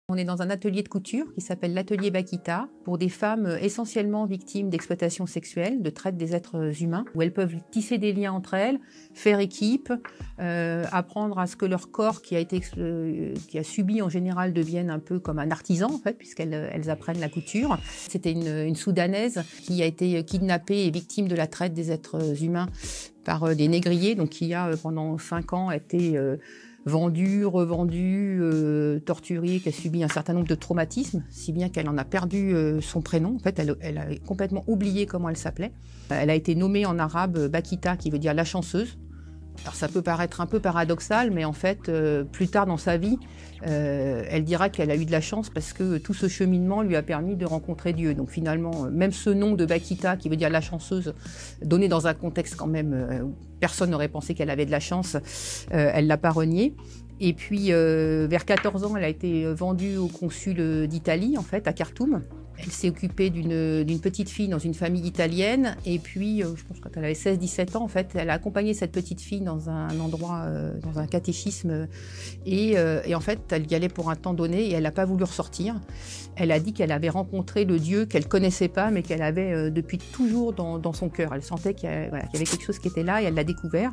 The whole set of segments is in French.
On est dans un atelier de couture qui s'appelle l'atelier Bakita pour des femmes essentiellement victimes d'exploitation sexuelle, de traite des êtres humains, où elles peuvent tisser des liens entre elles, faire équipe, apprendre à ce que leur corps qui a subi en général devienne un peu comme un artisan en fait, puisqu'elles apprennent la couture. C'était une Soudanaise qui a été kidnappée et victime de la traite des êtres humains par des négriers, donc qui a pendant 5 ans été vendue, revendue, torturée, qui a subi un certain nombre de traumatismes, si bien qu'elle en a perdu son prénom. En fait, elle a complètement oublié comment elle s'appelait. Elle a été nommée en arabe Bakita, qui veut dire la chanceuse. Alors ça peut paraître un peu paradoxal, mais en fait, plus tard dans sa vie, elle dira qu'elle a eu de la chance parce que tout ce cheminement lui a permis de rencontrer Dieu. Donc finalement, même ce nom de Bakita, qui veut dire la chanceuse, donné dans un contexte quand même où personne n'aurait pensé qu'elle avait de la chance, elle l'a pas renié. Et puis, vers 14 ans, elle a été vendue au consul d'Italie, en fait, à Khartoum. Elle s'est occupée d'une petite fille dans une famille italienne. Et puis, je pense que quand elle avait 16-17 ans, en fait, elle a accompagné cette petite fille dans un endroit, dans un catéchisme. Et en fait, elle y allait pour un temps donné et elle n'a pas voulu ressortir. Elle a dit qu'elle avait rencontré le Dieu qu'elle ne connaissait pas, mais qu'elle avait depuis toujours dans son cœur. Elle sentait qu'il y avait quelque chose qui était là et elle l'a découvert.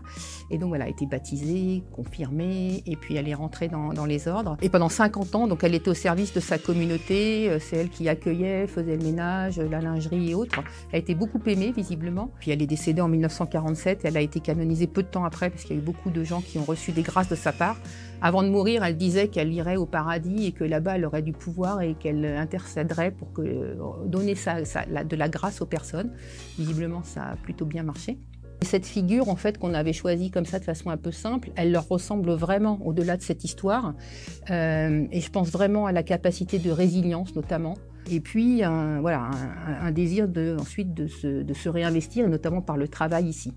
Et donc, elle a été baptisée, confirmée, et puis elle est rentrée dans les ordres. Et pendant 50 ans, donc, elle était au service de sa communauté. C'est elle qui accueillait, faisait le ménage, la lingerie et autres. Elle a été beaucoup aimée, visiblement. Puis elle est décédée en 1947. Elle a été canonisée peu de temps après, parce qu'il y a eu beaucoup de gens qui ont reçu des grâces de sa part. Avant de mourir, elle disait qu'elle irait au paradis et que là-bas, elle aurait du pouvoir et qu'elle intercéderait pour donner de la grâce aux personnes. Visiblement, ça a plutôt bien marché. Et cette figure, en fait, qu'on avait choisie comme ça de façon un peu simple, elle leur ressemble vraiment au-delà de cette histoire. Et je pense vraiment à la capacité de résilience, notamment. Et puis, un désir ensuite de se réinvestir, et notamment par le travail ici.